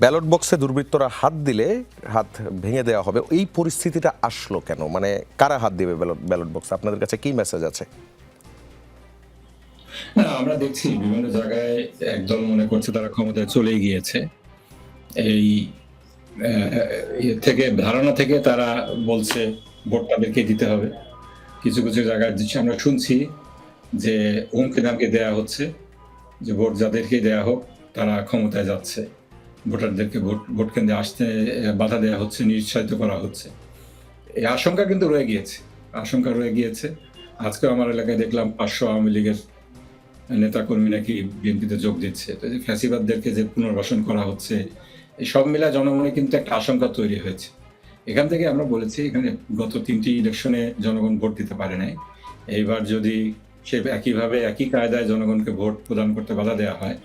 Ballot বক্সে দুর্বৃত্তরা হাত দিলে হাত ভেঙে দেওয়া হবে, এই পরিস্থিতিটা আসলো কেন? মানে কারা হাত দিবে ব্যালট বক্স? আপনাদের কাছে কি মেসেজ আছে? না, আমরা দেখছি বিভিন্ন জায়গায় একদল মনে করছে তারা ক্ষমতায় চলেই গিয়েছে। এই থেকে ধারণা থেকে তারা বলছে ভোট তাদেরকে দিতে হবে। কিছু, কিছু জায়গায় আমরা শুনছি যে হুমকি-ধামকি দেয়া হচ্ছে যে ভোট যাদেরকেই দেয়া হোক তারা ক্ষমতায় যাচ্ছে। ভোটারদেরকে ভোট কেন্দ্রে আসতে বাধা দেয়া হচ্ছে, নিরুৎসাহিত করা হচ্ছে। এই আশঙ্কা কিন্তু রয়ে গিয়েছে। আজকেও আমার এলাকায় দেখলাম ৫০০ আওয়ামী লীগের নেতাকর্মী নাকি বিএনপিতে যোগ দিচ্ছে। তো যে ফ্যাসিবাদদেরকে যে পুনর্বাসন করা হচ্ছে, এই সব মিলায় জনমনে কিন্তু একটা আশঙ্কা তৈরি হয়েছে। এখান থেকে আমরা বলেছি এখানে গত ৩ টি ইলেকশনে জনগণ ভোট দিতে পারে নাই। এইবার যদি সে একইভাবে একই কায়দায় জনগণকে ভোট প্রদান করতে বাধা দেওয়া হয়,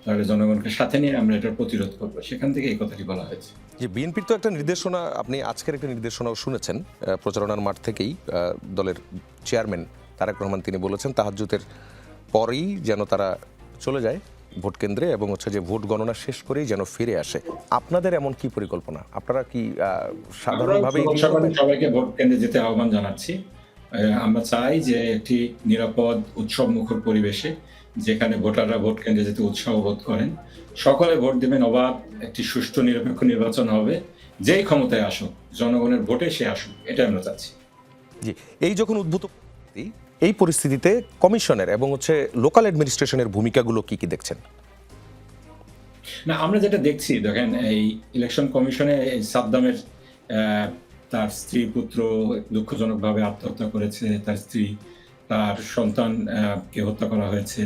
তাহলে জনগণকে সাথে নিয়ে আমরা এটার প্রতিরোধ করব। সেখান থেকে এই কথাটি বলা হয়েছে। যে বিএনপির তো একটা নির্দেশনা, আপনি আজকের একটা নির্দেশনাও শুনেছেন প্রচারণার মাঠ থেকেই। দলের চেয়ারম্যান তারেক রহমান তিনি বলেছেন তাহাজ্জুদের পরেই যেন তারা চলে যায় ভোট কেন্দ্রে এবং যে ভোট গণনা শেষ করেই যেন ফিরে আসে। আপনাদের এমন কি পরিকল্পনা? আপনারা কি সাধারণভাবেই সবাইকে ভোট কেন্দ্রে যেতে আহ্বান জানাচ্ছি। আমরা চাই যে একটি নিরাপদ উৎসবমুখর পরিবেশে যেখানে ভোটাররা ভোট কেন্দ্রে যেতে উৎসাহ বোধ করেন, সকলে ভোট দেবেন, অবাধ একটি সুষ্ঠু নিরপেক্ষ নির্বাচন হবে। যেই ক্ষমতায় আসুক, জনগণের ভোটে সে আসুক, এটাই আমরা চাচ্ছি। জি, এই যখন উদ্ভূত পরিস্থিতি, এই পরিস্থিতিতে কমিশনের এবং লোকাল অ্যাডমিনিস্ট্রেশনের ভূমিকাগুলো কি কি দেখছেন? না, আমরা যেটা দেখছি, দেখেন এই ইলেকশন কমিশনে সাদ্দামের তার স্ত্রী পুত্র দুঃখজনকভাবে আত্মহত্যা করেছে, তার স্ত্রী, তার সন্তান কে হত্যা করা হয়েছে,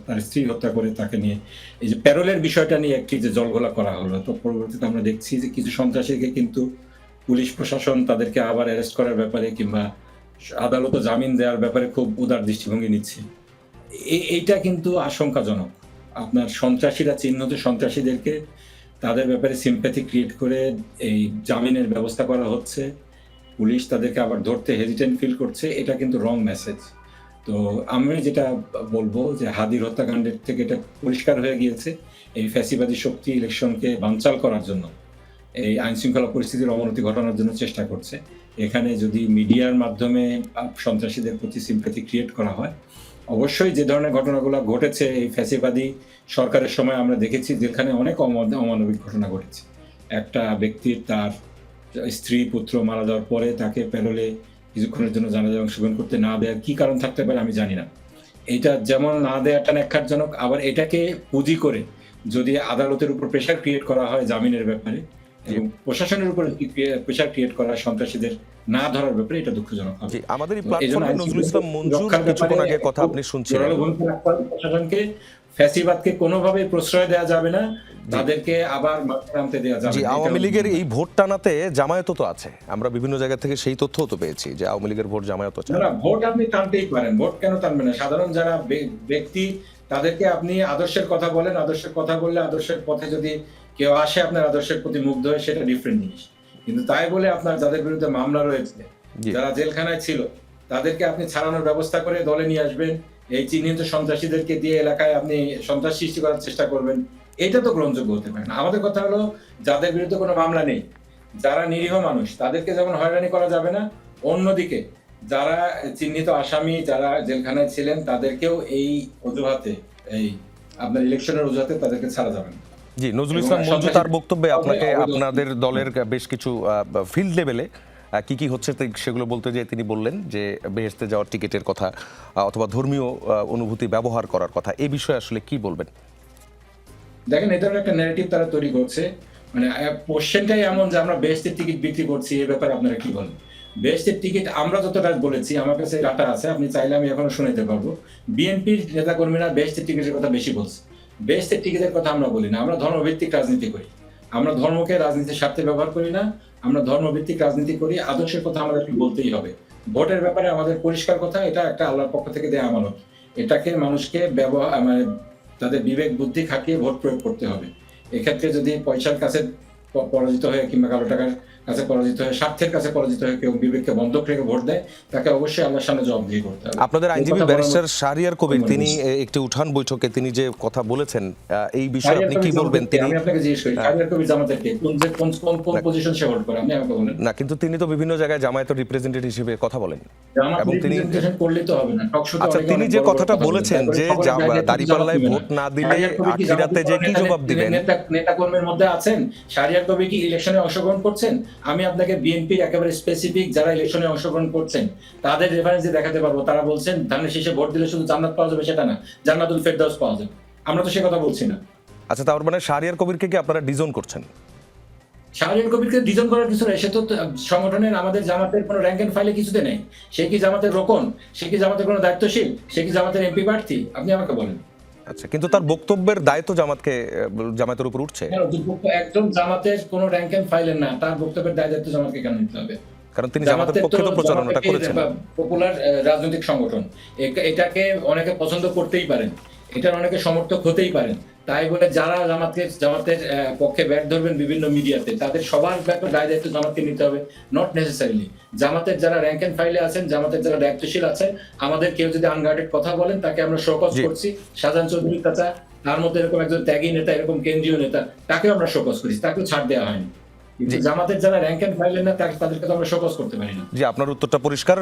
তার স্ত্রী হত্যা করে তাকে নিয়ে এই যে প্যারোলের বিষয়টা নিয়ে একটি যে জলঘোলা করা হলো, তো পরবর্তীতে আমরা দেখছি যে কিছু সন্ত্রাসীকে কিন্তু পুলিশ প্রশাসন তাদেরকে আবার অ্যারেস্ট করার ব্যাপারে কিংবা আদালতে জামিন দেওয়ার ব্যাপারে খুব উদার দৃষ্টিভঙ্গি নিচ্ছে। এইটা কিন্তু আশঙ্কাজনক। আপনার সন্ত্রাসীরা চিহ্নিত সন্ত্রাসীদেরকে তাদের ব্যাপারে সিম্প্যাথি ক্রিয়েট করে এই জামিনের ব্যবস্থা করা হচ্ছে। পুলিশ তাদেরকে আবার ধরতে হেজিটেন্ট ফিল করছে। এটা কিন্তু রং মেসেজ। তো আমি যেটা বলবো যে হাদির হত্যাকাণ্ডের থেকে এটা পরিষ্কার হয়ে গিয়েছে। এই ফ্যাসিবাদী শক্তি ইলেকশনকে বানচাল করার জন্য, এই আইনশৃঙ্খলা পরিস্থিতির অবনতি ঘটানোর জন্য চেষ্টা করছে। এখানে যদি মিডিয়ার মাধ্যমে সন্ত্রাসীদের প্রতি সিম্প্যাথি ক্রিয়েট করা হয়, অবশ্যই যে ধরনের ঘটনাগুলো ঘটেছে এই ফ্যাসিবাদী সরকারের সময় আমরা দেখেছি যেখানে অনেক অমানবিক ঘটনা ঘটেছে। একটা ব্যক্তির তার স্ত্রী পুত্র মারা যাওয়ার পরে তাকে প্যারোলে কিছুক্ষণের জন্য জানাজায় অংশগ্রহণ করতে না দেওয়ার কি কারণ থাকতে পারে আমি জানি না। এটা যেমন না দেওয়াটা ন্যাক্কারজনক, আবার এটাকে পুঁজি করে যদি আদালতের উপর প্রেশার ক্রিয়েট করা হয় জামিনের ব্যাপারে এবং প্রশাসনের উপর প্রেশার ক্রিয়েট করা সন্ত্রাসীদের না ধরার ব্যাপারে, এটা দুঃখজনক হবে। আমাদের এই প্ল্যাটফর্মে নজরুল ইসলাম মঞ্জুর কিছুক্ষণ আগে কথা আপনি শুনছিলেন। প্রশাসনকে ফ্যাসিবাদকে কোনোভাবেই প্রশ্রয় দেওয়া যাবে না, তাদেরকে আবার মাঠে নামতে দেওয়া যাবে না। আওয়ামী লীগের এই ভোট টানাতে জামায়াতও তো আছে, আমরা বিভিন্ন জায়গা থেকে সেই তথ্যও তো পেয়েছি যে আওয়ামী লীগের ভোট জামায়াত আছে। না, ভোট আপনি টানতেই পারেন, ভোট কেন টানবেন না? সাধারণ যারা ব্যক্তি তাদেরকে আপনি আদর্শের কথা বলেন, আদর্শের কথা বললে আদর্শের পথে যদি কেউ আসে আপনার আদর্শের প্রতি মুগ্ধ হয়, সেটা ডিফারেন্ট জিনিস। কিন্তু তাই বলে আপনার যাদের বিরুদ্ধে মামলা রয়েছে, যারা জেলখানায় ছিল, তাদেরকে আপনি ছাড়ানোর ব্যবস্থা করে দলে নিয়ে আসবেন, এই চিহ্নিত সন্ত্রাসীদেরকে দিয়ে এলাকায় আপনি সন্ত্রাস সৃষ্টি করার চেষ্টা করবেন, এটা তো গ্রহণযোগ্য হতে পারে না। আমাদের কথা হলো যাদের বিরুদ্ধে কোনো মামলা নেই, যারা নিরীহ মানুষ, তাদেরকে যেমন হয়রানি করা যাবে না, অন্যদিকে যারা চিহ্নিত আসামি, যারা জেলখানায় ছিলেন, তাদেরকেও এই অজুহাতে, এই আপনার ইলেকশনের অজুহাতে তাদেরকে ছাড়া যাবে না। জি, নজরুল ইসলাম মঞ্জু তার বক্তব্যে আপনাকে আপনাদের দলের বেশ কিছু ফিল্ড লেভেলে কি কি হচ্ছে সেগুলো বলতে যেয়ে তিনি বললেন যে বেহেশতে যাওয়ার টিকিটের কথা অথবা ধর্মীয় অনুভূতি ব্যবহার করার কথা। এই বিষয়ে আসলে কি বলবেন? দেখেন, এই ধরনের একটা ন্যারেটিভ তারা তৈরি করছে। মানে কোশ্চেনটাই এমন যে আমরা বেহেশতের টিকিট বিক্রি করছি, এই ব্যাপারে আপনারা কি বলেন? বেহেশতের টিকিট আমরা যতটা বলেছি, আমার কাছে ডাটা আছে, আপনি চাইলে আমি এখনো শোনাতে পারবো। বিএনপির নেতাকর্মীরা বেহেশতের টিকিটের কথা বেশি বলছে। বেহেশতের টিকিটের কথা আমরা বলি না। আমরা ধর্মভিত্তিক রাজনীতি করি। আমরা ধর্মকে রাজনীতির স্বার্থে ব্যবহার করি না। আমরা ধর্মভিত্তিক রাজনীতি করি। আদর্শের কথা আমাদেরকে বলতেই হবে। ভোটের ব্যাপারে আমাদের পরিষ্কার কথা, এটা একটা আল্লাহর পক্ষ থেকে দেয়া আমানত। এটাকে মানুষকে মানে তাদের বিবেক বুদ্ধি খাটিয়ে ভোট প্রয়োগ করতে হবে। এক্ষেত্রে যদি পয়সার কাছে পরাজিত হয়ে কিংবা কালো টাকার কাছে পরাজিত হয়ে, স্বার্থের কাছে পরাজিত হয়ে কেউ বিবেককে বন্ধক রেখে ভোট দেয়, তাকে অবশ্যই আল্লাহর সামনে জবাবদিহি করতে হবে। আপনাদের এই আইনজীবী কথা ব্যারিস্টার বলার শাহরিয়ার কবির কোনো তিনি নেই। একটি উঠান বৈঠকে তিনি যে কথা বলেছেন এই বিষয়ে শাহরিয়ার আপনি কি কবির বলবেন? জামাতের কে? তিনি আমি আপনাকে জিজ্ঞেস করি, শাহরিয়ার কবির জামাতের কে? কোন পজিশন সে হোল্ড করে? আপনি আমাকে বলেন। না, কিন্তু তিনি তো বিভিন্ন জায়গায় জামায়াতের রিপ্রেজেন্টেটিভ হিসেবে কথা বলেন জামাত এবং তিনি রিপ্রেজেন্টেশন করলেই তো হবে না। টক শোতে আচ্ছা, অনেকে তিনি অনেক যে বড় বড় কথাটা কথা বলেন, বলেছেন তারপরে যে সকলের দায় দায়িত্ব তো জামাত দাঁড়িপাল্লায় নিবে না। ভোট না দিলে শাহরিয়ার কবির কি আখিরাতে যে কি জবাব দিবেন? নেতা কর্মীর মধ্যে আছেন? শাহরিয়ার কবির কি ইলেকশনে অংশগ্রহণ করছেন? আমি আপনাকে বিএনপির একেবারে স্পেসিফিক যারা ইলেকশনে অংশগ্রহণ করছেন তাদের রেফারেন্স দিয়ে দেখাতে পারবো। তারা বলছেন ধানের শীষে ভোট দিলে শুধু জান্নাত পাওয়া যাবে সেটা না, জান্নাতুল ফেরদাউস পাওয়া যাবে। আমরা তো সে কথা বলছি না। আচ্ছা, তার মানে শাহরিয়ার কবিরকে কি আপনারা ডিজোন করছেন? শাহরিয়ার কবিরকে ডিজন করার কিছু নেই। সে তো সংগঠনের আমাদের জামাতের কোনো র্যাঙ্ক এন্ড ফাইলে কিছুতে নেই। সে কি জামাতের রোকন? সে কি জামাতের কোনো দায়িত্বশীল? সে কি জামাতের এমপি প্রার্থী? আপনি আমাকে বলেন। আচ্ছা, কিন্তু তার বক্তব্যের দায়িত্ব জামাতের উপর উঠছে, কেন একজন জামাতের কোনো র্যাঙ্ক এন্ড ফাইলের না, তার বক্তব্যের দায়িত্ব জামাতকে কেন নিতে হবে? কারণ তিনি জামাতের পক্ষে তো প্রচারণাটা করেছেন। পপুলার রাজনৈতিক সংগঠন, এটাকে অনেকে পছন্দ করতেই পারেন, এটার অনেকে সমর্থক হতেই পারেন। তাই বলে যারা জামাতের পক্ষে ব্যাট ধরবেন বিভিন্ন মিডিয়াতে, তাদের সবার ব্যাপারে দায় দায়িত্ব জামাতকে নিতে হবে? Not necessarily. জামাতের যারা র্যাঙ্ক এন্ড ফাইলে আছেন, জামাতের যারা দায়িত্বশীল আছেন, আমাদের কেউ যদি আনগার্ডেড কথা বলেন তাকে আমরা শোকজ করছি। শাহজাহান চৌধুরী চাচা, তার মধ্যে এরকম একজন ত্যাগী নেতা, এরকম কেন্দ্রীয় নেতা, তাকেও আমরা শোকজ করেছি, তাকেও ছাড় দেওয়া হয়নি। কিন্তু জামাতের যারা র্যাঙ্ক এন্ড ফাইলে না, তাদেরকে তো আমরা শোকজ করতে পারি না। জি, আপনার উত্তরটা পরিষ্কার।